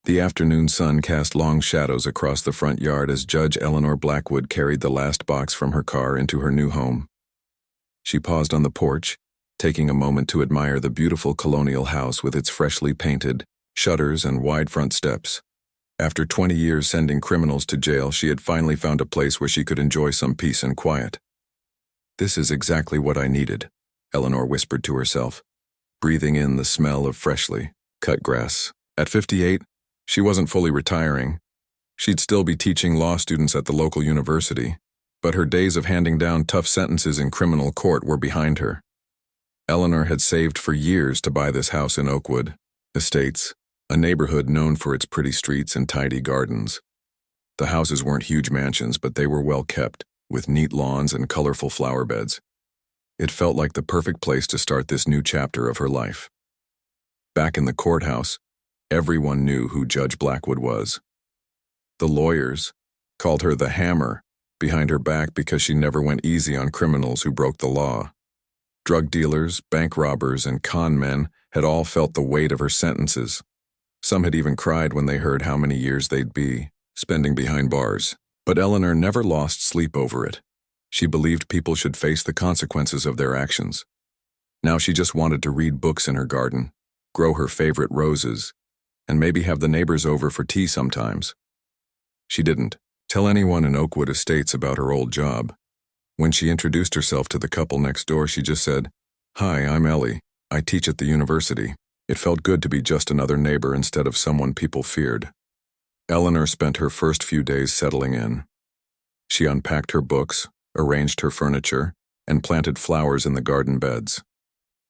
The afternoon sun cast long shadows across the front yard as Judge Eleanor Blackwood carried the last box from her car into her new home. She paused on the porch, taking a moment to admire the beautiful colonial house with its freshly painted shutters and wide front steps. After 20 years sending criminals to jail, she had finally found a place where she could enjoy some peace and quiet. "This is exactly what I needed," Eleanor whispered to herself, breathing in the smell of freshly cut grass. At 58, she wasn't fully retiring. She'd still be teaching law students at the local university, but her days of handing down tough sentences in criminal court were behind her. Eleanor had saved for years to buy this house in Oakwood Estates, a neighborhood known for its pretty streets and tidy gardens. The houses weren't huge mansions, but they were well kept, with neat lawns and colorful flower beds. It felt like the perfect place to start this new chapter of her life. Back in the courthouse, everyone knew who Judge Blackwood was. The lawyers called her the Hammer behind her back because she never went easy on criminals who broke the law. Drug dealers, bank robbers, and con men had all felt the weight of her sentences. Some had even cried when they heard how many years they'd be spending behind bars. But Eleanor never lost sleep over it. She believed people should face the consequences of their actions. Now she just wanted to read books in her garden, grow her favorite roses, and maybe have the neighbors over for tea sometimes. She didn't tell anyone in Oakwood Estates about her old job. When she introduced herself to the couple next door, she just said, "Hi, I'm Ellie. I teach at the university." It felt good to be just another neighbor instead of someone people feared. Eleanor spent her first few days settling in. She unpacked her books, arranged her furniture, and planted flowers in the garden beds.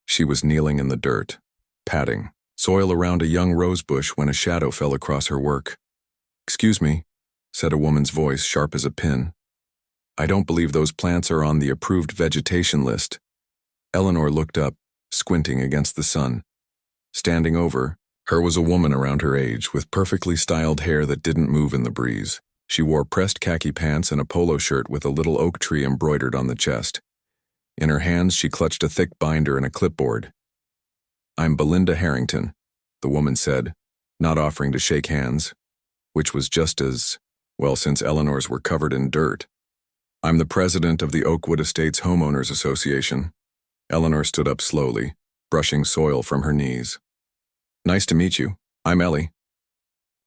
She was kneeling in the dirt, patting soil around a young rose bush when a shadow fell across her work. "Excuse me," said a woman's voice, sharp as a pin. "I don't believe those plants are on the approved vegetation list." Eleanor looked up, squinting against the sun. Standing over her was a woman around her age, with perfectly styled hair that didn't move in the breeze. She wore pressed khaki pants and a polo shirt with a little oak tree embroidered on the chest. In her hands, she clutched a thick binder and a clipboard. "I'm Belinda Harrington," the woman said, not offering to shake hands, which was just as well since Eleanor's were covered in dirt. "I'm the president of the Oakwood Estates Homeowners Association." Eleanor stood up slowly, brushing soil from her knees. "Nice to meet you. I'm Ellie."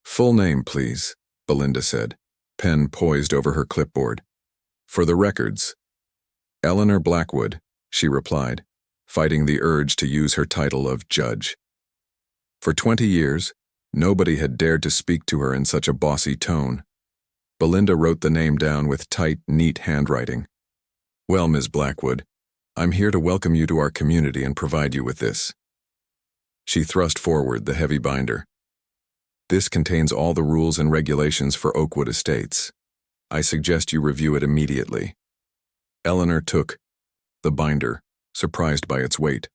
"Full name, please," Belinda said, pen poised over her clipboard. "For the records." "Eleanor Blackwood," she replied, fighting the urge to use her title of judge. For 20 years, nobody had dared to speak to her in such a bossy tone. Belinda wrote the name down with tight, neat handwriting. "Well, Ms. Blackwood, I'm here to welcome you to our community and provide you with this." She thrust forward the heavy binder. "This contains all the rules and regulations for Oakwood Estates. I suggest you review it immediately." Eleanor took the binder, surprised by its weight.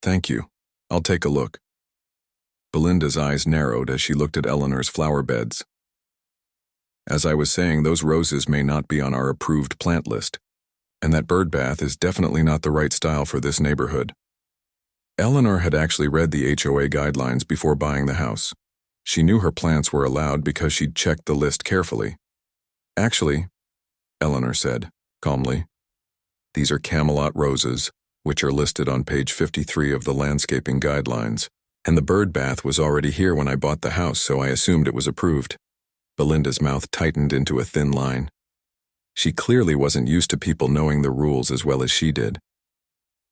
"Thank you. I'll take a look." Belinda's eyes narrowed as she looked at Eleanor's flower beds. "As I was saying, those roses may not be on our approved plant list, and that bird bath is definitely not the right style for this neighborhood." Eleanor had actually read the HOA guidelines before buying the house. She knew her plants were allowed because she'd checked the list carefully. "Actually," Eleanor said, calmly, "these are Camelot roses, which are listed on page 53 of the landscaping guidelines, and the bird bath was already here when I bought the house, so I assumed it was approved." Belinda's mouth tightened into a thin line. She clearly wasn't used to people knowing the rules as well as she did.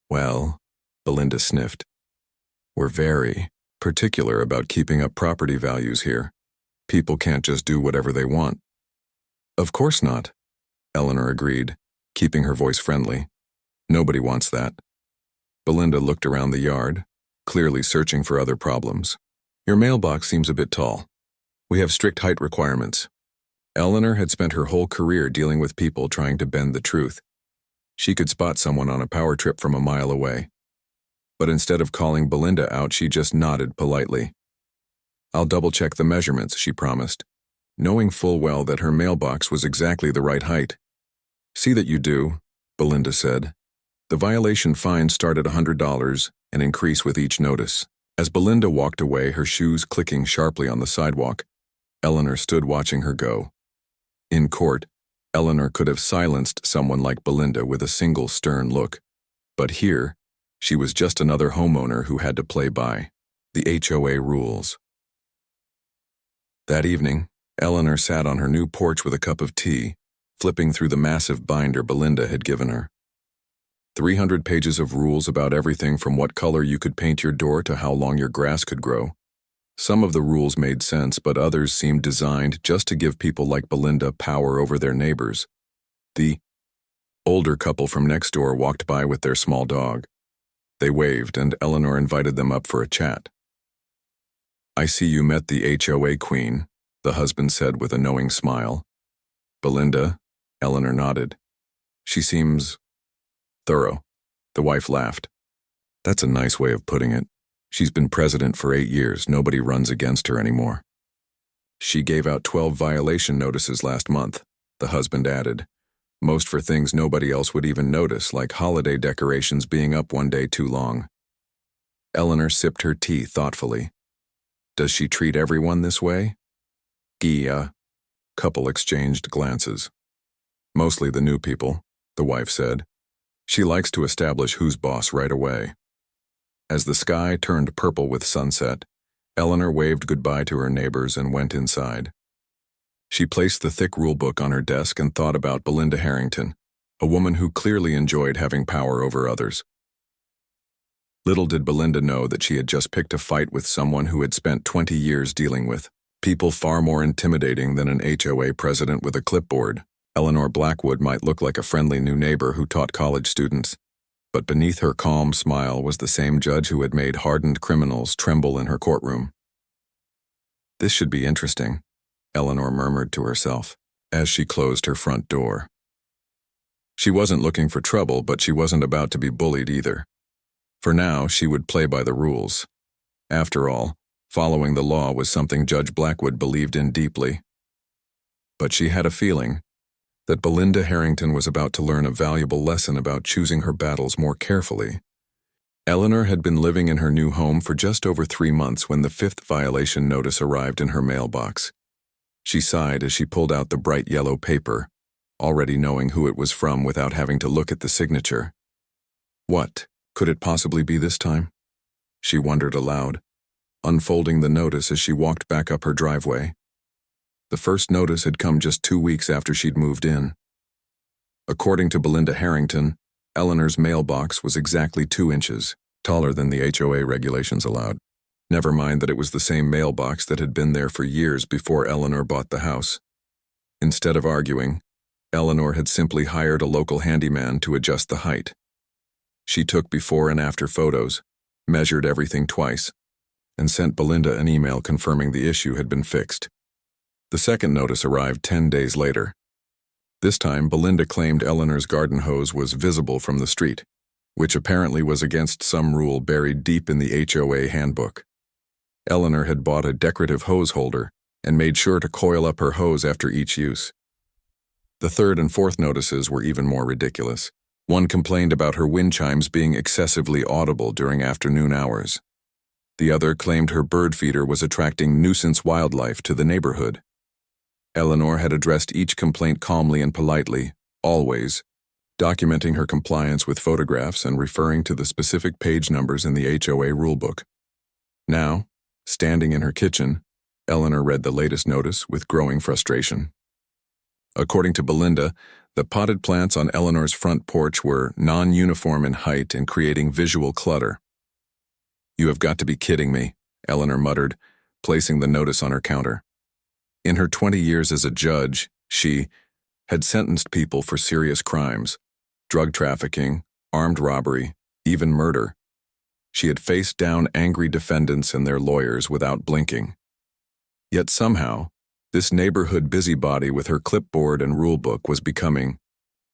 "Well," Belinda sniffed, "we're very particular about keeping up property values here. People can't just do whatever they want." "Of course not," Eleanor agreed, keeping her voice friendly. "Nobody wants that." Belinda looked around the yard, clearly searching for other problems. "Your mailbox seems a bit tall. We have strict height requirements." Eleanor had spent her whole career dealing with people trying to bend the truth. She could spot someone on a power trip from a mile away. But instead of calling Belinda out, she just nodded politely. "I'll double-check the measurements," she promised, knowing full well that her mailbox was exactly the right height. "See that you do," Belinda said. "The violation fines start at $100 and increase with each notice." As Belinda walked away, her shoes clicking sharply on the sidewalk, Eleanor stood watching her go. In court, Eleanor could have silenced someone like Belinda with a single stern look. But here, she was just another homeowner who had to play by the HOA rules. That evening, Eleanor sat on her new porch with a cup of tea, flipping through the massive binder Belinda had given her. 300 pages of rules about everything from what color you could paint your door to how long your grass could grow. Some of the rules made sense, but others seemed designed just to give people like Belinda power over their neighbors. The older couple from next door walked by with their small dog. They waved, and Eleanor invited them up for a chat. "I see you met the HOA queen," the husband said with a knowing smile. "Belinda?" Eleanor nodded. "She seems thorough." The wife laughed. "That's a nice way of putting it. She's been president for 8 years. Nobody runs against her anymore." "She gave out 12 violation notices last month," the husband added. "Most for things nobody else would even notice, like holiday decorations being up one day too long." Eleanor sipped her tea thoughtfully. "Does she treat everyone this way?" "Yeah." Couple exchanged glances. "Mostly the new people," the wife said. "She likes to establish who's boss right away." As the sky turned purple with sunset, Eleanor waved goodbye to her neighbors and went inside. She placed the thick rulebook on her desk and thought about Belinda Harrington, a woman who clearly enjoyed having power over others. Little did Belinda know that she had just picked a fight with someone who had spent 20 years dealing with people far more intimidating than an HOA president with a clipboard. Eleanor Blackwood might look like a friendly new neighbor who taught college students, but beneath her calm smile was the same judge who had made hardened criminals tremble in her courtroom. "This should be interesting," Eleanor murmured to herself as she closed her front door. She wasn't looking for trouble, but she wasn't about to be bullied either. For now, she would play by the rules. After all, following the law was something Judge Blackwood believed in deeply. But she had a feeling that Belinda Harrington was about to learn a valuable lesson about choosing her battles more carefully. Eleanor had been living in her new home for just over 3 months when the 5th violation notice arrived in her mailbox. She sighed as she pulled out the bright yellow paper, already knowing who it was from without having to look at the signature. What could it possibly be this time? She wondered aloud, unfolding the notice as she walked back up her driveway. The first notice had come just 2 weeks after she'd moved in. According to Belinda Harrington, Eleanor's mailbox was exactly 2 inches taller than the HOA regulations allowed. Never mind that it was the same mailbox that had been there for years before Eleanor bought the house. Instead of arguing, Eleanor had simply hired a local handyman to adjust the height. She took before and after photos, measured everything twice, and sent Belinda an email confirming the issue had been fixed. The second notice arrived 10 days later. This time, Belinda claimed Eleanor's garden hose was visible from the street, which apparently was against some rule buried deep in the HOA handbook. Eleanor had bought a decorative hose holder and made sure to coil up her hose after each use. The third and fourth notices were even more ridiculous. One complained about her wind chimes being excessively audible during afternoon hours. The other claimed her bird feeder was attracting nuisance wildlife to the neighborhood. Eleanor had addressed each complaint calmly and politely, always, documenting her compliance with photographs and referring to the specific page numbers in the HOA rulebook. Now, standing in her kitchen, Eleanor read the latest notice with growing frustration. According to Belinda, the potted plants on Eleanor's front porch were non-uniform in height and creating visual clutter. "You have got to be kidding me," Eleanor muttered, placing the notice on her counter. In her 20 years as a judge, she had sentenced people for serious crimes, drug trafficking, armed robbery, even murder. She had faced down angry defendants and their lawyers without blinking. Yet somehow, this neighborhood busybody with her clipboard and rulebook was becoming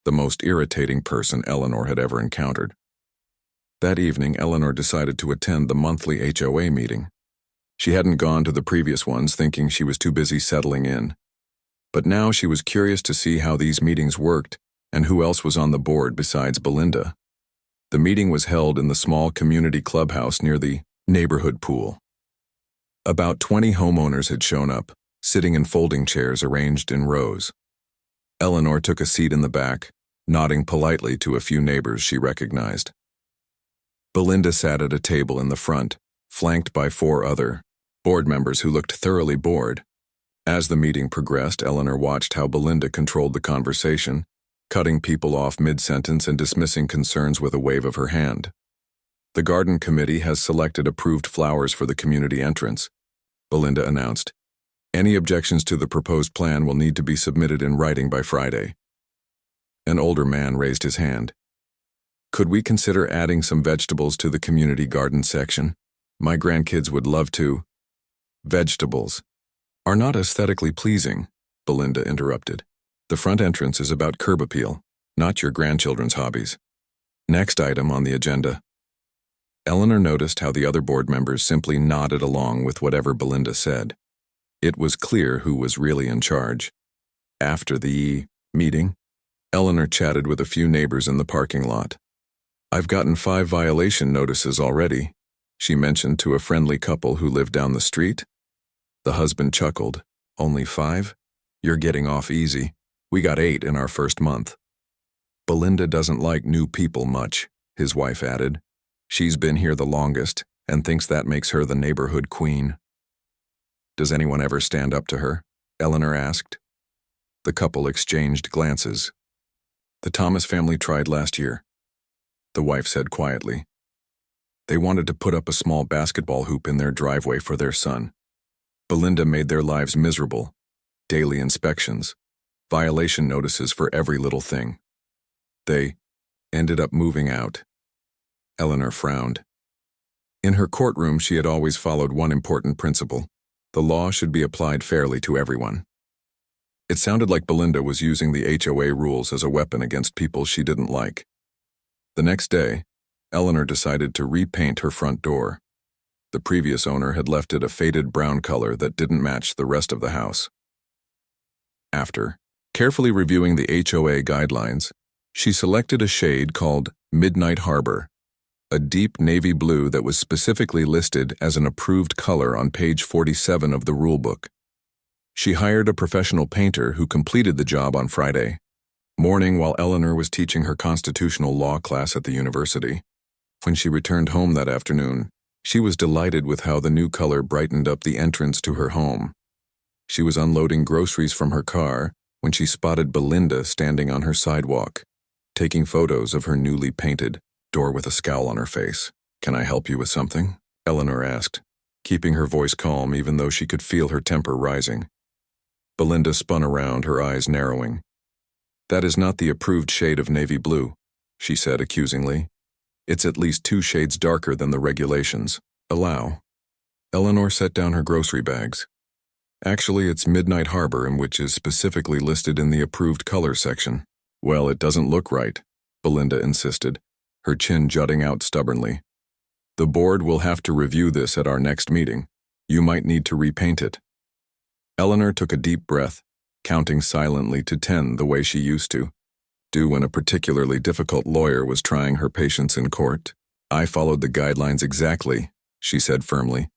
the most irritating person Eleanor had ever encountered. That evening, Eleanor decided to attend the monthly HOA meeting. She hadn't gone to the previous ones, thinking she was too busy settling in. But now she was curious to see how these meetings worked and who else was on the board besides Belinda. The meeting was held in the small community clubhouse near the Neighborhood pool. About 20 homeowners had shown up, sitting in folding chairs arranged in rows. Eleanor took a seat in the back, nodding politely to a few neighbors she recognized. Belinda sat at a table in the front, flanked by 4 other board members who looked thoroughly bored. As the meeting progressed, Eleanor watched how Belinda controlled the conversation, cutting people off mid-sentence and dismissing concerns with a wave of her hand. "The garden committee has selected approved flowers for the community entrance," Belinda announced. "Any objections to the proposed plan will need to be submitted in writing by Friday." An older man raised his hand. "Could we consider adding some vegetables to the community garden section? My grandkids would love to." "Vegetables are not aesthetically pleasing," Belinda interrupted. "The front entrance is about curb appeal, not your grandchildren's hobbies." Next item on the agenda. Eleanor noticed how the other board members simply nodded along with whatever Belinda said. It was clear who was really in charge. After the meeting, Eleanor chatted with a few neighbors in the parking lot. "I've gotten 5 violation notices already," she mentioned to a friendly couple who lived down the street. The husband chuckled. "Only 5? You're getting off easy. We got 8 in our first month." "Belinda doesn't like new people much," his wife added. "She's been here the longest and thinks that makes her the neighborhood queen." "Does anyone ever stand up to her?" Eleanor asked. The couple exchanged glances. "The Thomas family tried last year," the wife said quietly. "They wanted to put up a small basketball hoop in their driveway for their son. Belinda made their lives miserable. Daily inspections, violation notices for every little thing. They ended up moving out." Eleanor frowned. In her courtroom, she had always followed one important principle: the law should be applied fairly to everyone. It sounded like Belinda was using the HOA rules as a weapon against people she didn't like. The next day, Eleanor decided to repaint her front door. The previous owner had left it a faded brown color that didn't match the rest of the house. After carefully reviewing the HOA guidelines, she selected a shade called Midnight Harbor, a deep navy blue that was specifically listed as an approved color on page 47 of the rulebook. She hired a professional painter who completed the job on Friday morning while Eleanor was teaching her constitutional law class at the university. When she returned home that afternoon, she was delighted with how the new color brightened up the entrance to her home. She was unloading groceries from her car when she spotted Belinda standing on her sidewalk, taking photos of her newly painted door with a scowl on her face. "Can I help you with something?" Eleanor asked, keeping her voice calm even though she could feel her temper rising. Belinda spun around, her eyes narrowing. "That is not the approved shade of navy blue," she said accusingly. "It's at least 2 shades darker than the regulations allow." Eleanor set down her grocery bags. "Actually, it's Midnight Harbor, which is specifically listed in the approved color section." "Well, it doesn't look right," Belinda insisted, her chin jutting out stubbornly. "The board will have to review this at our next meeting. You might need to repaint it." Eleanor took a deep breath, counting silently to 10 the way she used to do when a particularly difficult lawyer was trying her patience in court. "I followed the guidelines exactly," she said firmly.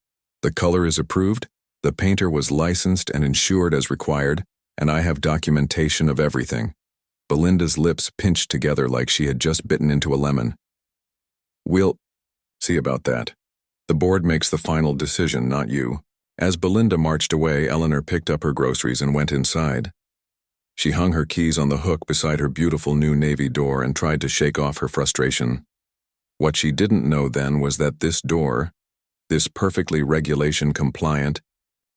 "The color is approved, the painter was licensed and insured as required, and I have documentation of everything." Belinda's lips pinched together like she had just bitten into a lemon. "We'll see about that. The board makes the final decision, not you." As Belinda marched away, Eleanor picked up her groceries and went inside. She hung her keys on the hook beside her beautiful new navy door and tried to shake off her frustration. What she didn't know then was that this door, this perfectly regulation-compliant,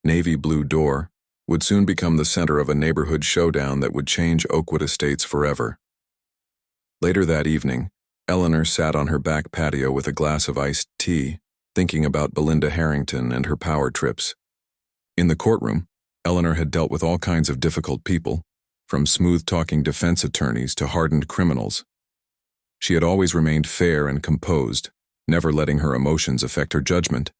navy blue door, would soon become the center of a neighborhood showdown that would change Oakwood Estates forever. Later that evening, Eleanor sat on her back patio with a glass of iced tea, thinking about Belinda Harrington and her power trips. In the courtroom, Eleanor had dealt with all kinds of difficult people, from smooth-talking defense attorneys to hardened criminals. She had always remained fair and composed, never letting her emotions affect her judgment.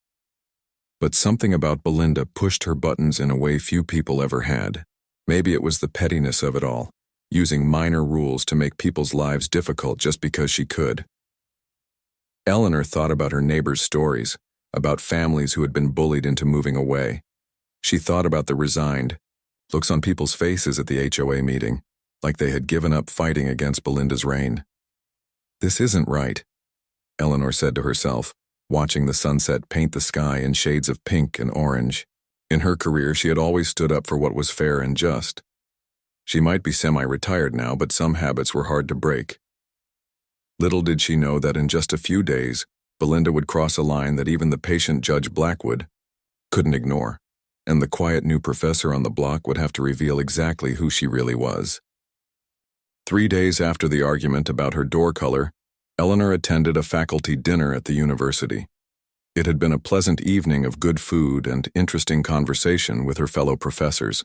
But something about Belinda pushed her buttons in a way few people ever had. Maybe it was the pettiness of it all, using minor rules to make people's lives difficult just because she could. Eleanor thought about her neighbors' stories, about families who had been bullied into moving away. She thought about the resigned looks on people's faces at the HOA meeting, like they had given up fighting against Belinda's reign. This isn't right, Eleanor said to herself, watching the sunset paint the sky in shades of pink and orange. In her career, she had always stood up for what was fair and just. She might be semi-retired now, but some habits were hard to break. Little did she know that in just a few days, Belinda would cross a line that even the patient Judge Blackwood couldn't ignore, and the quiet new professor on the block would have to reveal exactly who she really was. 3 days after the argument about her door color, Eleanor attended a faculty dinner at the university. It had been a pleasant evening of good food and interesting conversation with her fellow professors.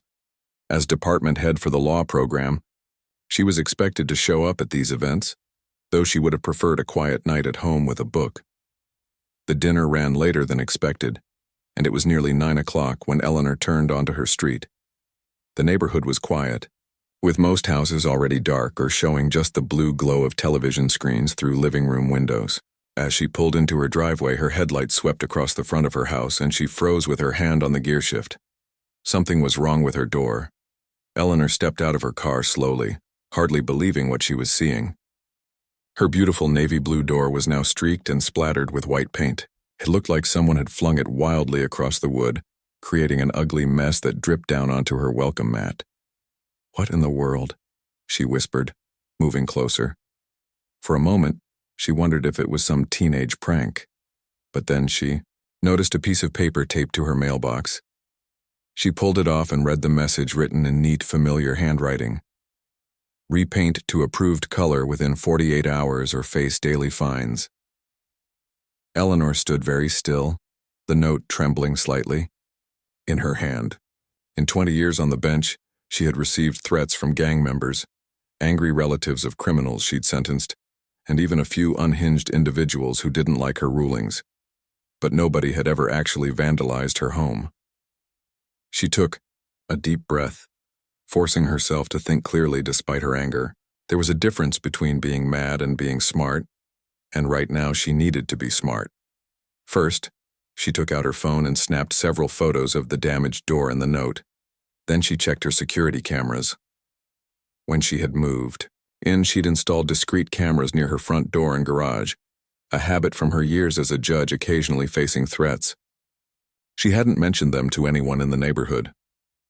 As department head for the law program, she was expected to show up at these events, though she would have preferred a quiet night at home with a book. The dinner ran later than expected, and it was nearly 9 o'clock when Eleanor turned onto her street. The neighborhood was quiet, with most houses already dark or showing just the blue glow of television screens through living room windows. As she pulled into her driveway, her headlights swept across the front of her house and she froze with her hand on the gearshift. Something was wrong with her door. Eleanor stepped out of her car slowly, hardly believing what she was seeing. Her beautiful navy blue door was now streaked and splattered with white paint. It looked like someone had flung it wildly across the wood, creating an ugly mess that dripped down onto her welcome mat. "What in the world?" she whispered, moving closer. For a moment, she wondered if it was some teenage prank. But then she noticed a piece of paper taped to her mailbox. She pulled it off and read the message written in neat, familiar handwriting. Repaint to approved color within 48 hours or face daily fines. Eleanor stood very still, the note trembling slightly, in her hand. In 20 years on the bench, she had received threats from gang members, angry relatives of criminals she'd sentenced, and even a few unhinged individuals who didn't like her rulings. But nobody had ever actually vandalized her home. She took a deep breath, forcing herself to think clearly despite her anger. There was a difference between being mad and being smart, and right now she needed to be smart. First, she took out her phone and snapped several photos of the damaged door and the note. Then she checked her security cameras. When she had moved in, she'd installed discreet cameras near her front door and garage, a habit from her years as a judge occasionally facing threats. She hadn't mentioned them to anyone in the neighborhood.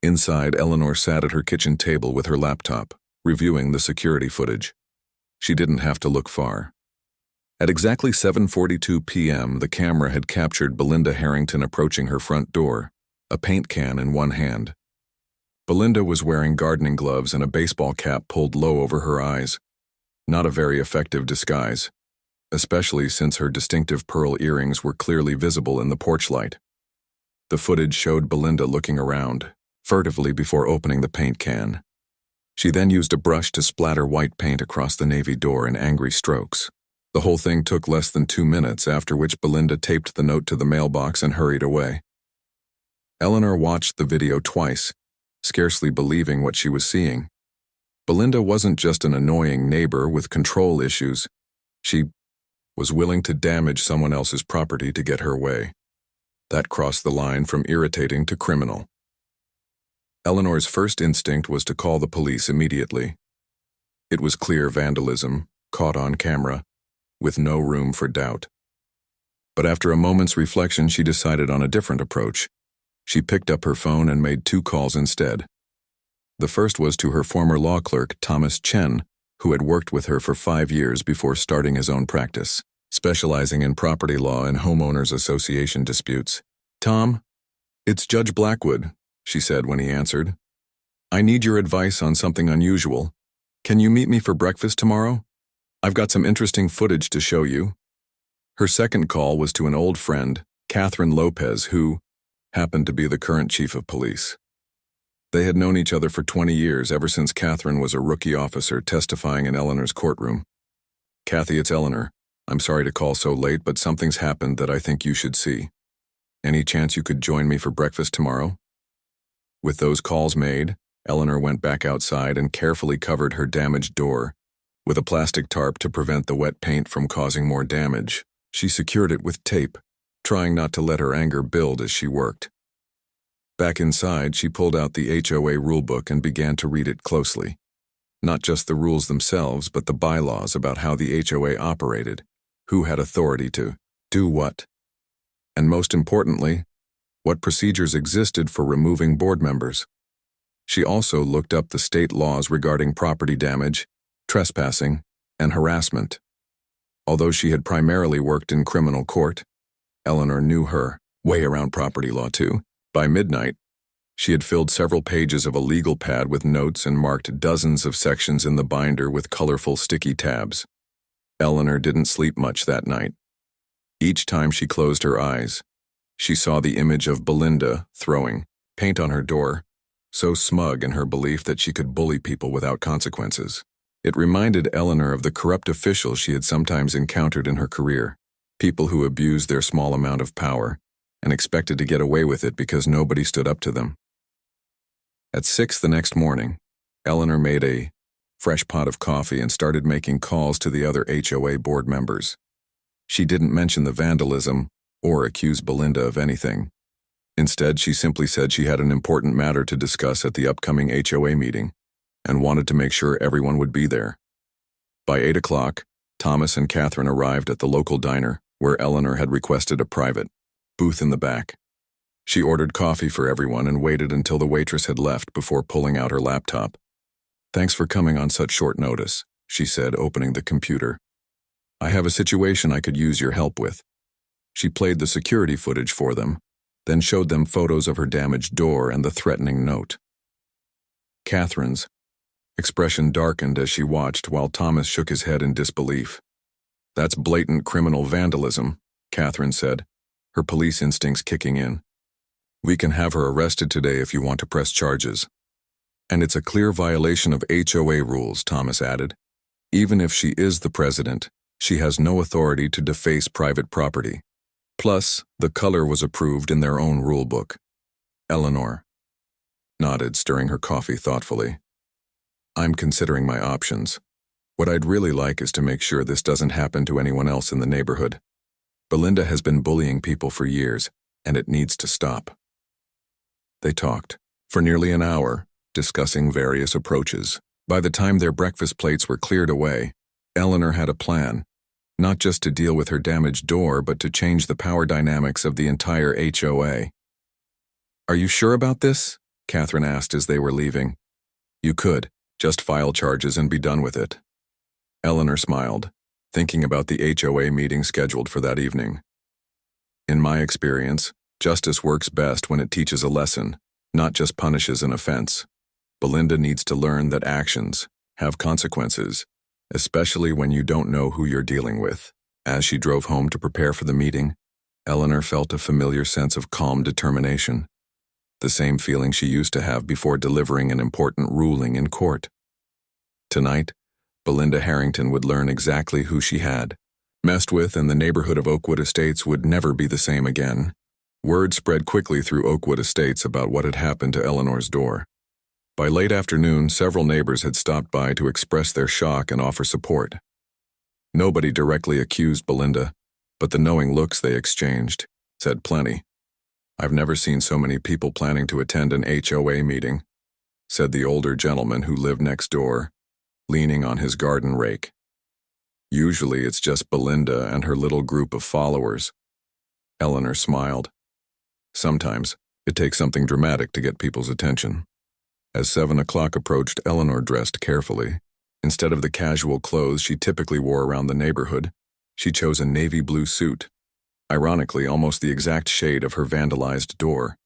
Inside, Eleanor sat at her kitchen table with her laptop, reviewing the security footage. She didn't have to look far. At exactly 7:42 p.m., the camera had captured Belinda Harrington approaching her front door, a paint can in one hand. Belinda was wearing gardening gloves and a baseball cap pulled low over her eyes. Not a very effective disguise, especially since her distinctive pearl earrings were clearly visible in the porch light. The footage showed Belinda looking around, furtively before opening the paint can. She then used a brush to splatter white paint across the navy door in angry strokes. The whole thing took less than 2 minutes, after which Belinda taped the note to the mailbox and hurried away. Eleanor watched the video twice, scarcely believing what she was seeing. Belinda wasn't just an annoying neighbor with control issues. She was willing to damage someone else's property to get her way. That crossed the line from irritating to criminal. Eleanor's first instinct was to call the police immediately. It was clear vandalism, caught on camera, with no room for doubt. But after a moment's reflection, she decided on a different approach. She picked up her phone and made 2 calls instead. The first was to her former law clerk, Thomas Chen, who had worked with her for 5 years before starting his own practice, specializing in property law and homeowners association disputes. "Tom, it's Judge Blackwood," she said when he answered. "I need your advice on something unusual. Can you meet me for breakfast tomorrow? I've got some interesting footage to show you." Her second call was to an old friend, Catherine Lopez, who happened to be the current chief of police. They had known each other for 20 years, ever since Catherine was a rookie officer testifying in Eleanor's courtroom. "Kathy, it's Eleanor. I'm sorry to call so late, but something's happened that I think you should see. Any chance you could join me for breakfast tomorrow?" With those calls made, Eleanor went back outside and carefully covered her damaged door with a plastic tarp to prevent the wet paint from causing more damage. She secured it with tape, trying not to let her anger build as she worked. Back inside, she pulled out the HOA rulebook and began to read it closely. Not just the rules themselves, but the bylaws about how the HOA operated, who had authority to do what, and most importantly, what procedures existed for removing board members. She also looked up the state laws regarding property damage, trespassing, and harassment. Although she had primarily worked in criminal court, Eleanor knew her way around property law too. By midnight, she had filled several pages of a legal pad with notes and marked dozens of sections in the binder with colorful sticky tabs. Eleanor didn't sleep much that night. Each time she closed her eyes, she saw the image of Belinda throwing paint on her door, so smug in her belief that she could bully people without consequences. It reminded Eleanor of the corrupt officials she had sometimes encountered in her career, people who abused their small amount of power and expected to get away with it because nobody stood up to them. At 6 the next morning, Eleanor made a fresh pot of coffee and started making calls to the other HOA board members. She didn't mention the vandalism or accuse Belinda of anything. Instead, she simply said she had an important matter to discuss at the upcoming HOA meeting and wanted to make sure everyone would be there. By 8 o'clock, Thomas and Catherine arrived at the local diner where Eleanor had requested a private booth in the back. She ordered coffee for everyone and waited until the waitress had left before pulling out her laptop. "Thanks for coming on such short notice," she said, opening the computer. "I have a situation I could use your help with." She played the security footage for them, then showed them photos of her damaged door and the threatening note. Catherine's expression darkened as she watched while Thomas shook his head in disbelief. "That's blatant criminal vandalism," Catherine said, her police instincts kicking in. "We can have her arrested today if you want to press charges." "And it's a clear violation of HOA rules," Thomas added. "Even if she is the president, she has no authority to deface private property. Plus, the color was approved in their own rule book." Eleanor nodded, stirring her coffee thoughtfully. "I'm considering my options. What I'd really like is to make sure this doesn't happen to anyone else in the neighborhood. Belinda has been bullying people for years, and it needs to stop." They talked for nearly an hour, discussing various approaches. By the time their breakfast plates were cleared away, Eleanor had a plan, not just to deal with her damaged door, but to change the power dynamics of the entire HOA. "Are you sure about this?" Catherine asked as they were leaving. "You could just file charges and be done with it." Eleanor smiled, thinking about the HOA meeting scheduled for that evening. "In my experience, justice works best when it teaches a lesson, not just punishes an offense. Belinda needs to learn that actions have consequences, especially when you don't know who you're dealing with." As she drove home to prepare for the meeting, Eleanor felt a familiar sense of calm determination, the same feeling she used to have before delivering an important ruling in court. Tonight, Belinda Harrington would learn exactly who she had messed with, and the neighborhood of Oakwood Estates would never be the same again. Word spread quickly through Oakwood Estates about what had happened to Eleanor's door. By late afternoon, several neighbors had stopped by to express their shock and offer support. Nobody directly accused Belinda, but the knowing looks they exchanged said plenty. "I've never seen so many people planning to attend an HOA meeting," said the older gentleman who lived next door, leaning on his garden rake. "Usually it's just Belinda and her little group of followers." Eleanor smiled. "Sometimes it takes something dramatic to get people's attention." As 7 o'clock approached, Eleanor dressed carefully. Instead of the casual clothes she typically wore around the neighborhood, she chose a navy blue suit, ironically almost the exact shade of her vandalized door.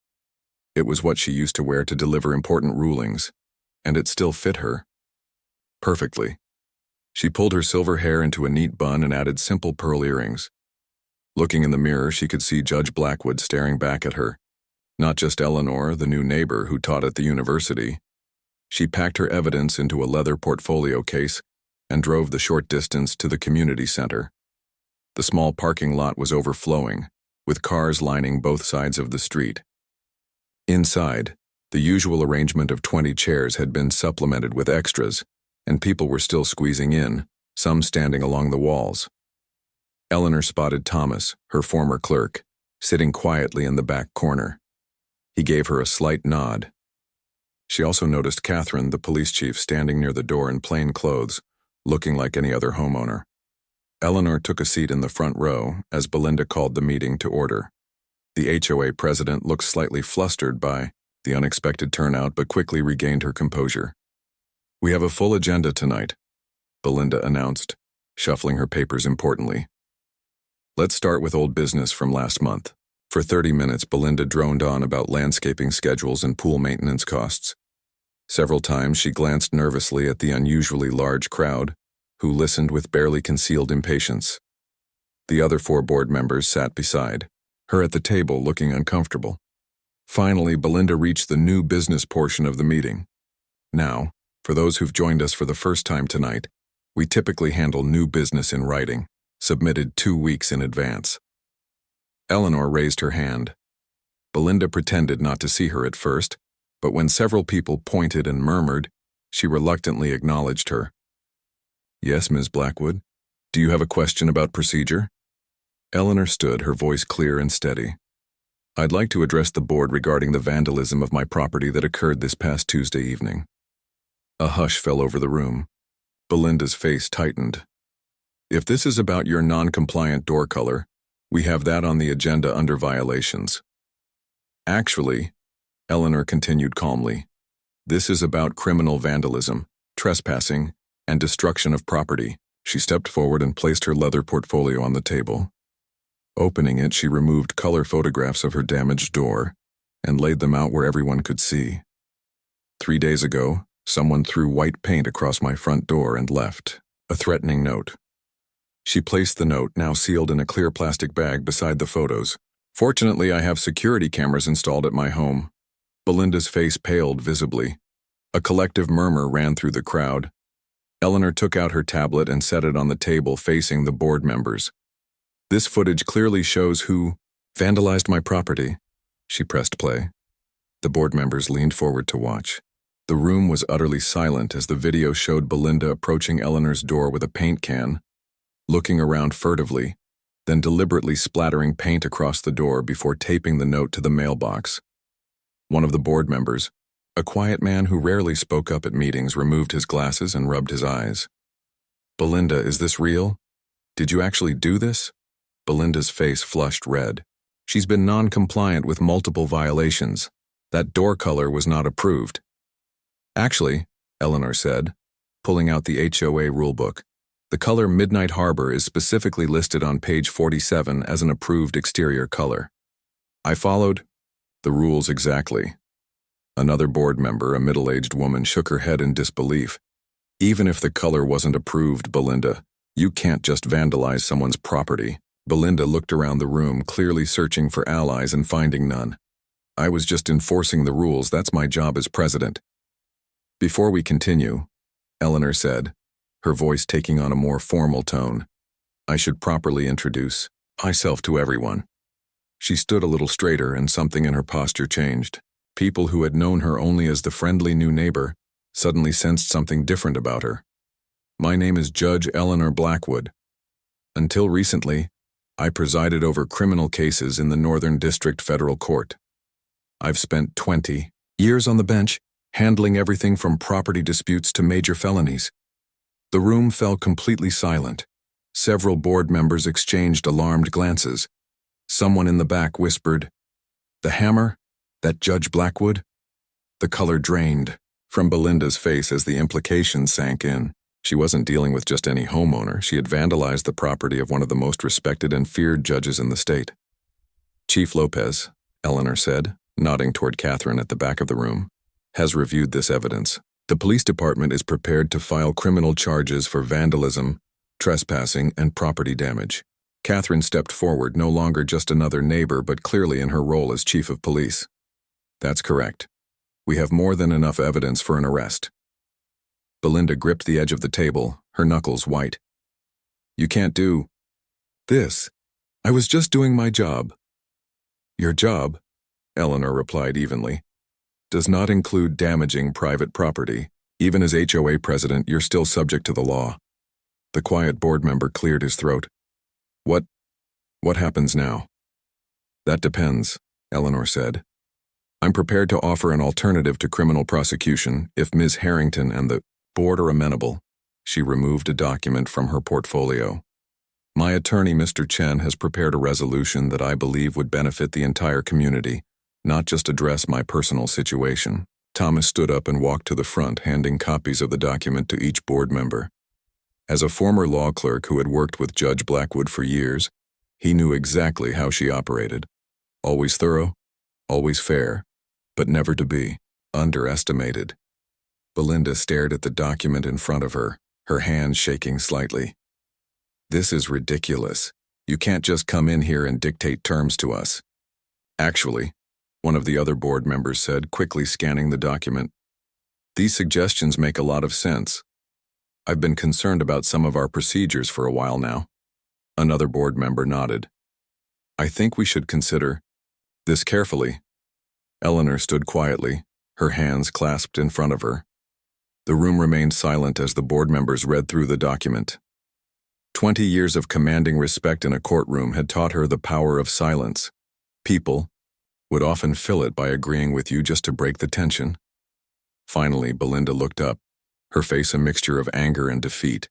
It was what she used to wear to deliver important rulings, and it still fit her perfectly. She pulled her silver hair into a neat bun and added simple pearl earrings. Looking in the mirror, she could see Judge Blackwood staring back at her. Not just Eleanor, the new neighbor who taught at the university. She packed her evidence into a leather portfolio case and drove the short distance to the community center. The small parking lot was overflowing, with cars lining both sides of the street. Inside, the usual arrangement of 20 chairs had been supplemented with extras, and people were still squeezing in, some standing along the walls. Eleanor spotted Thomas, her former clerk, sitting quietly in the back corner. He gave her a slight nod. She also noticed Catherine, the police chief, standing near the door in plain clothes, looking like any other homeowner. Eleanor took a seat in the front row as Belinda called the meeting to order. The HOA president looked slightly flustered by the unexpected turnout but quickly regained her composure. "We have a full agenda tonight," Belinda announced, shuffling her papers importantly. "Let's start with old business from last month." For 30 minutes, Belinda droned on about landscaping schedules and pool maintenance costs. Several times she glanced nervously at the unusually large crowd, who listened with barely concealed impatience. The other 4 board members sat beside her at the table, looking uncomfortable. Finally, Belinda reached the new business portion of the meeting. Now, for those who've joined us for the first time tonight, we typically handle new business in writing, submitted 2 weeks in advance. Eleanor raised her hand. Belinda pretended not to see her at first, but when several people pointed and murmured, she reluctantly acknowledged her. "Yes, Ms. Blackwood. Do you have a question about procedure?" Eleanor stood, her voice clear and steady. "I'd like to address the board regarding the vandalism of my property that occurred this past Tuesday evening." A hush fell over the room. Belinda's face tightened. "If this is about your non-compliant door color, we have that on the agenda under violations." "Actually," Eleanor continued calmly, "this is about criminal vandalism, trespassing, and destruction of property." She stepped forward and placed her leather portfolio on the table. Opening it, she removed color photographs of her damaged door and laid them out where everyone could see. 3 days ago, someone threw white paint across my front door and left a threatening note. She placed the note, now sealed in a clear plastic bag, beside the photos. "Fortunately, I have security cameras installed at my home." Belinda's face paled visibly. A collective murmur ran through the crowd. Eleanor took out her tablet and set it on the table facing the board members. "This footage clearly shows who vandalized my property." She pressed play. The board members leaned forward to watch. The room was utterly silent as the video showed Belinda approaching Eleanor's door with a paint can, looking around furtively, then deliberately splattering paint across the door before taping the note to the mailbox. One of the board members, a quiet man who rarely spoke up at meetings, removed his glasses and rubbed his eyes. "Belinda, is this real? Did you actually do this?" Belinda's face flushed red. "She's been non-compliant with multiple violations. That door color was not approved." "Actually," Eleanor said, pulling out the HOA rulebook, "the color Midnight Harbor is specifically listed on page 47 as an approved exterior color. I followed the rules exactly." Another board member, a middle-aged woman, shook her head in disbelief. "Even if the color wasn't approved, Belinda, you can't just vandalize someone's property." Belinda looked around the room, clearly searching for allies and finding none. "I was just enforcing the rules. That's my job as president." "Before we continue," Eleanor said, her voice taking on a more formal tone, "I should properly introduce myself to everyone." She stood a little straighter and something in her posture changed. People who had known her only as the friendly new neighbor suddenly sensed something different about her. "My name is Judge Eleanor Blackwood. Until recently, I presided over criminal cases in the Northern District Federal Court. I've spent 20 years on the bench, handling everything from property disputes to major felonies." The room fell completely silent. Several board members exchanged alarmed glances. Someone in the back whispered, "The hammer? That Judge Blackwood?" The color drained from Belinda's face as the implication sank in. She wasn't dealing with just any homeowner. She had vandalized the property of one of the most respected and feared judges in the state. "Chief Lopez," Eleanor said, nodding toward Catherine at the back of the room, "has reviewed this evidence. The police department is prepared to file criminal charges for vandalism, trespassing, and property damage." Catherine stepped forward, no longer just another neighbor, but clearly in her role as chief of police. "That's correct. We have more than enough evidence for an arrest." Belinda gripped the edge of the table, her knuckles white. "You can't do this. I was just doing my job." "Your job," Eleanor replied evenly, "does not include damaging private property. Even as HOA president, you're still subject to the law." The quiet board member cleared his throat. What happens now?" That depends, Eleanor said. I'm prepared to offer an alternative to criminal prosecution if Ms. Harrington and the board are amenable. She removed a document from her portfolio. My attorney, Mr. Chen, has prepared a resolution that I believe would benefit the entire community, not just address my personal situation. Thomas stood up and walked to the front, handing copies of the document to each board member. As a former law clerk who had worked with Judge Blackwood for years, he knew exactly how she operated. Always thorough, always fair, but never to be underestimated. Belinda stared at the document in front of her, her hands shaking slightly. This is ridiculous. You can't just come in here and dictate terms to us. Actually, one of the other board members said, quickly scanning the document. These suggestions make a lot of sense. I've been concerned about some of our procedures for a while now. Another board member nodded. I think we should consider this carefully. Eleanor stood quietly, her hands clasped in front of her. The room remained silent as the board members read through the document. 20 years of commanding respect in a courtroom had taught her the power of silence. People would often fill it by agreeing with you just to break the tension. Finally, Belinda looked up, her face a mixture of anger and defeat.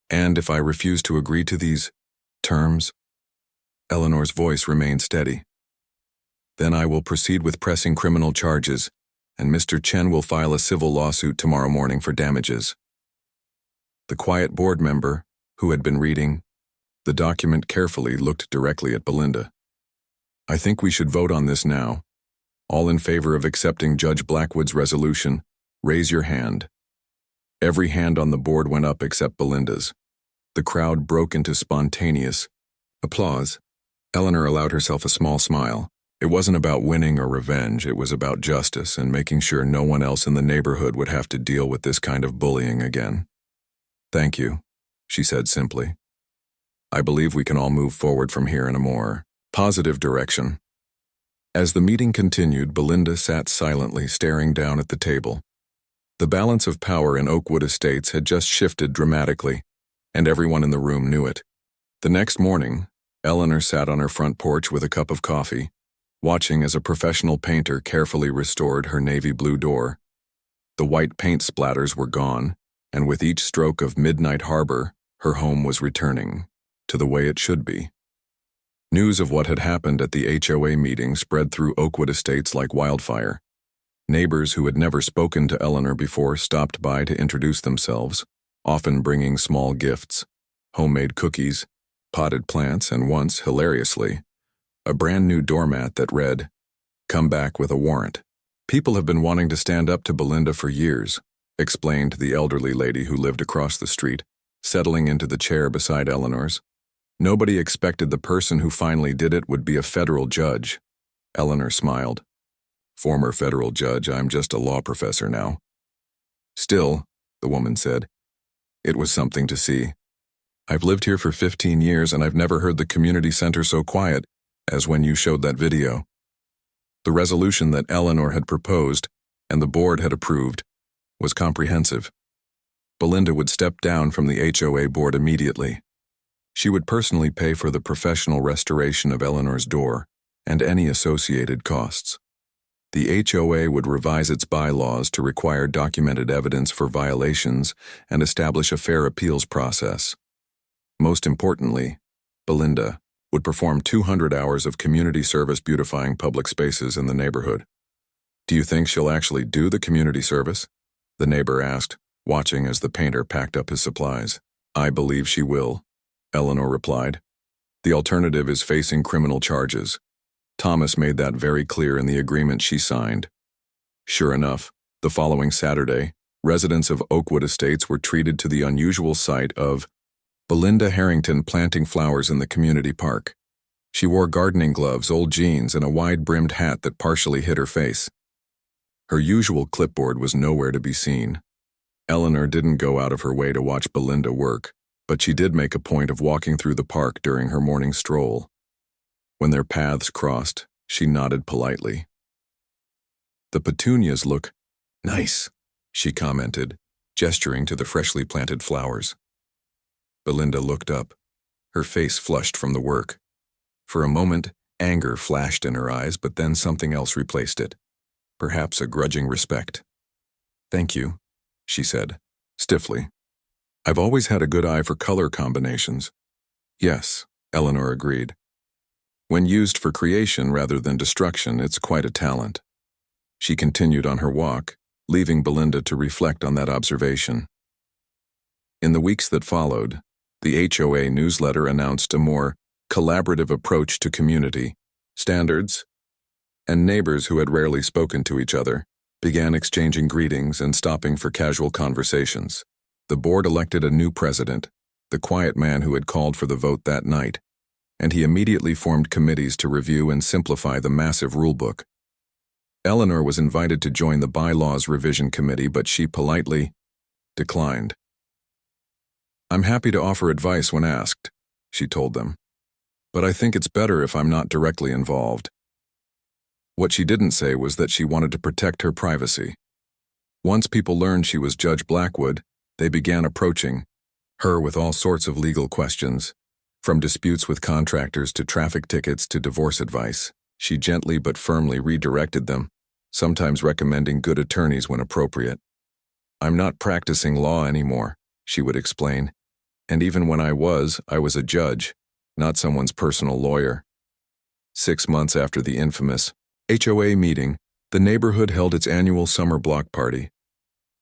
And if I refuse to agree to these terms? Eleanor's voice remained steady. Then I will proceed with pressing criminal charges, and Mr. Chen will file a civil lawsuit tomorrow morning for damages. The quiet board member, who had been reading the document carefully, looked directly at Belinda. I think we should vote on this now. All in favor of accepting Judge Blackwood's resolution, raise your hand. Every hand on the board went up except Belinda's. The crowd broke into spontaneous applause. Eleanor allowed herself a small smile. It wasn't about winning or revenge, it was about justice and making sure no one else in the neighborhood would have to deal with this kind of bullying again. Thank you, she said simply. I believe we can all move forward from here in a more positive direction. As the meeting continued, Belinda sat silently, staring down at the table. The balance of power in Oakwood Estates had just shifted dramatically, and everyone in the room knew it. The next morning, Eleanor sat on her front porch with a cup of coffee, watching as a professional painter carefully restored her navy blue door. The white paint splatters were gone, and with each stroke of Midnight Harbor, her home was returning to the way it should be. News of what had happened at the HOA meeting spread through Oakwood Estates like wildfire. Neighbors who had never spoken to Eleanor before stopped by to introduce themselves, often bringing small gifts, homemade cookies, potted plants, and once, hilariously, a brand new doormat that read, "Come back with a warrant." People have been wanting to stand up to Belinda for years, explained the elderly lady who lived across the street, settling into the chair beside Eleanor's. Nobody expected the person who finally did it would be a federal judge. Eleanor smiled. Former federal judge, I'm just a law professor now. Still, the woman said, it was something to see. I've lived here for 15 years and I've never heard the community center so quiet as when you showed that video. The resolution that Eleanor had proposed and the board had approved was comprehensive. Belinda would step down from the HOA board immediately. She would personally pay for the professional restoration of Eleanor's door and any associated costs. The HOA would revise its bylaws to require documented evidence for violations and establish a fair appeals process. Most importantly, Belinda would perform 200 hours of community service beautifying public spaces in the neighborhood. Do you think she'll actually do the community service? The neighbor asked, watching as the painter packed up his supplies. I believe she will, Eleanor replied. The alternative is facing criminal charges. Thomas made that very clear in the agreement she signed. Sure enough, the following Saturday, residents of Oakwood Estates were treated to the unusual sight of Belinda Harrington planting flowers in the community park. She wore gardening gloves, old jeans, and a wide-brimmed hat that partially hid her face. Her usual clipboard was nowhere to be seen. Eleanor didn't go out of her way to watch Belinda work, but she did make a point of walking through the park during her morning stroll. When their paths crossed, she nodded politely. The petunias look nice, she commented, gesturing to the freshly planted flowers. Belinda looked up, her face flushed from the work. For a moment, Anger flashed in her eyes, but then something else replaced it. Perhaps a grudging respect. "Thank you," she said, stiffly. "I've always had a good eye for color combinations." "Yes," Eleanor agreed. "When used for creation rather than destruction, it's quite a talent." She continued on her walk, leaving Belinda to reflect on that observation. In the weeks that followed, the HOA newsletter announced a more collaborative approach to community standards, and neighbors who had rarely spoken to each other began exchanging greetings and stopping for casual conversations. The board elected a new president, the quiet man who had called for the vote that night, and he immediately formed committees to review and simplify the massive rulebook. Eleanor was invited to join the bylaws revision committee, but she politely declined. "I'm happy to offer advice when asked," she told them, "but I think it's better if I'm not directly involved." What she didn't say was that she wanted to protect her privacy. Once people learned she was Judge Blackwood, they began approaching her with all sorts of legal questions, from disputes with contractors to traffic tickets to divorce advice. She gently but firmly redirected them, sometimes recommending good attorneys when appropriate. "I'm not practicing law anymore," she would explain, "and even when I was a judge, not someone's personal lawyer." 6 months after the infamous HOA meeting, the neighborhood held its annual summer block party.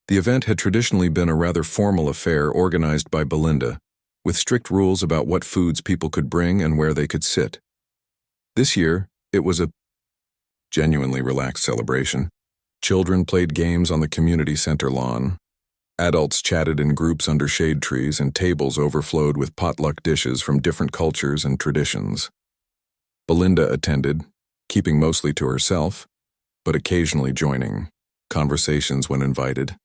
The event had traditionally been a rather formal affair organized by Belinda, with strict rules about what foods people could bring and where they could sit. This year, it was a genuinely relaxed celebration. Children played games on the community center lawn. Adults chatted in groups under shade trees, and tables overflowed with potluck dishes from different cultures and traditions. Belinda attended, keeping mostly to herself, but occasionally joining conversations when invited.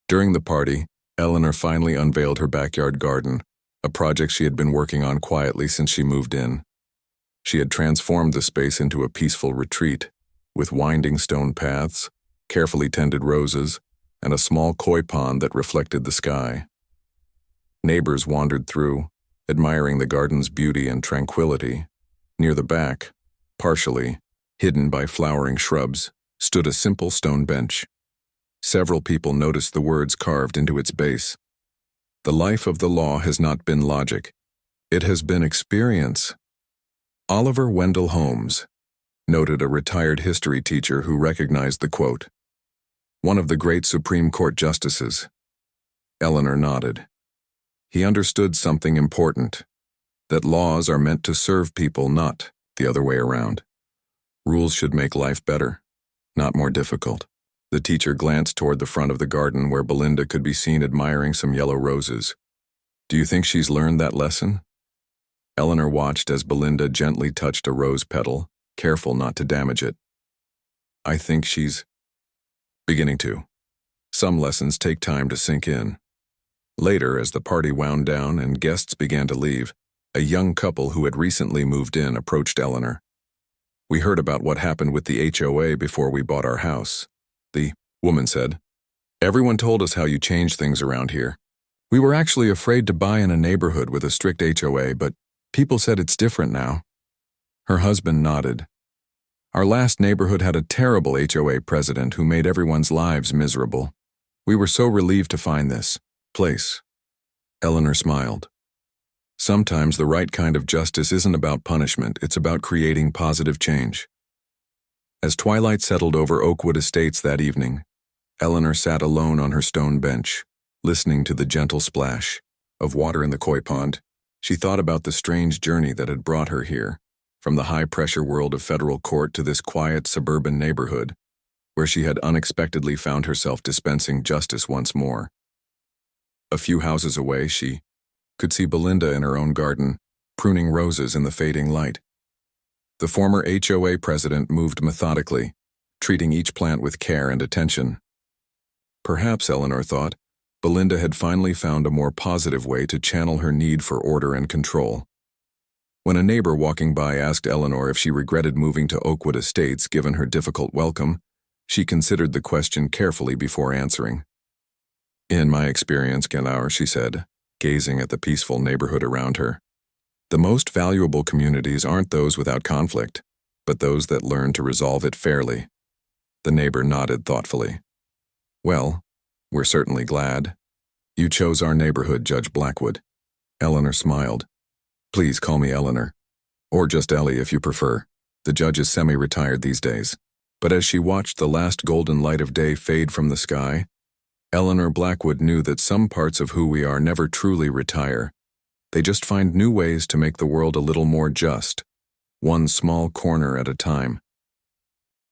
During the party, Eleanor finally unveiled her backyard garden, a project she had been working on quietly since she moved in. She had transformed the space into a peaceful retreat, with winding stone paths, carefully tended roses, and a small koi pond that reflected the sky. Neighbors wandered through, admiring the garden's beauty and tranquility. Near the back, partially hidden by flowering shrubs, stood a simple stone bench. Several people noticed the words carved into its base. "The life of the law has not been logic. It has been experience." Oliver Wendell Holmes noted a retired history teacher who recognized the quote. "One of the great Supreme Court justices." Eleanor nodded. He understood something important, that laws are meant to serve people, not the other way around. Rules should make life better, not more difficult. The teacher glanced toward the front of the garden where Belinda could be seen admiring some yellow roses. "Do you think she's learned that lesson?" Eleanor watched as Belinda gently touched a rose petal, careful not to damage it. "I think she's beginning to. Some lessons take time to sink in." Later, as the party wound down and guests began to leave, a young couple who had recently moved in approached Eleanor. "We heard about what happened with the HOA before we bought our house," the woman said. "Everyone told us how you changed things around here. We were actually afraid to buy in a neighborhood with a strict HOA, but people said it's different now." Her husband nodded. "Our last neighborhood had a terrible HOA president who made everyone's lives miserable. We were so relieved to find this place." Eleanor smiled. Sometimes the right kind of justice isn't about punishment, it's about creating positive change. As twilight settled over Oakwood Estates that evening, Eleanor sat alone on her stone bench, listening to the gentle splash of water in the koi pond. She thought about the strange journey that had brought her here, from the high-pressure world of federal court to this quiet suburban neighborhood, where she had unexpectedly found herself dispensing justice once more. A few houses away, she could see Belinda in her own garden, pruning roses in the fading light. The former HOA president moved methodically, treating each plant with care and attention. Perhaps, Eleanor thought, Belinda had finally found a more positive way to channel her need for order and control. When a neighbor walking by asked Eleanor if she regretted moving to Oakwood Estates given her difficult welcome, she considered the question carefully before answering. "In my experience, Gelauer," she said, gazing at the peaceful neighborhood around her, The most valuable communities aren't those without conflict, but those that learn to resolve it fairly. The neighbor nodded thoughtfully. Well, we're certainly glad. You chose our neighborhood, Judge Blackwood. Eleanor smiled. Please call me Eleanor. Or just Ellie if you prefer. The judge is semi-retired these days. But as she watched the last golden light of day fade from the sky, Eleanor Blackwood knew that some parts of who we are never truly retire. They just find new ways to make the world a little more just, one small corner at a time.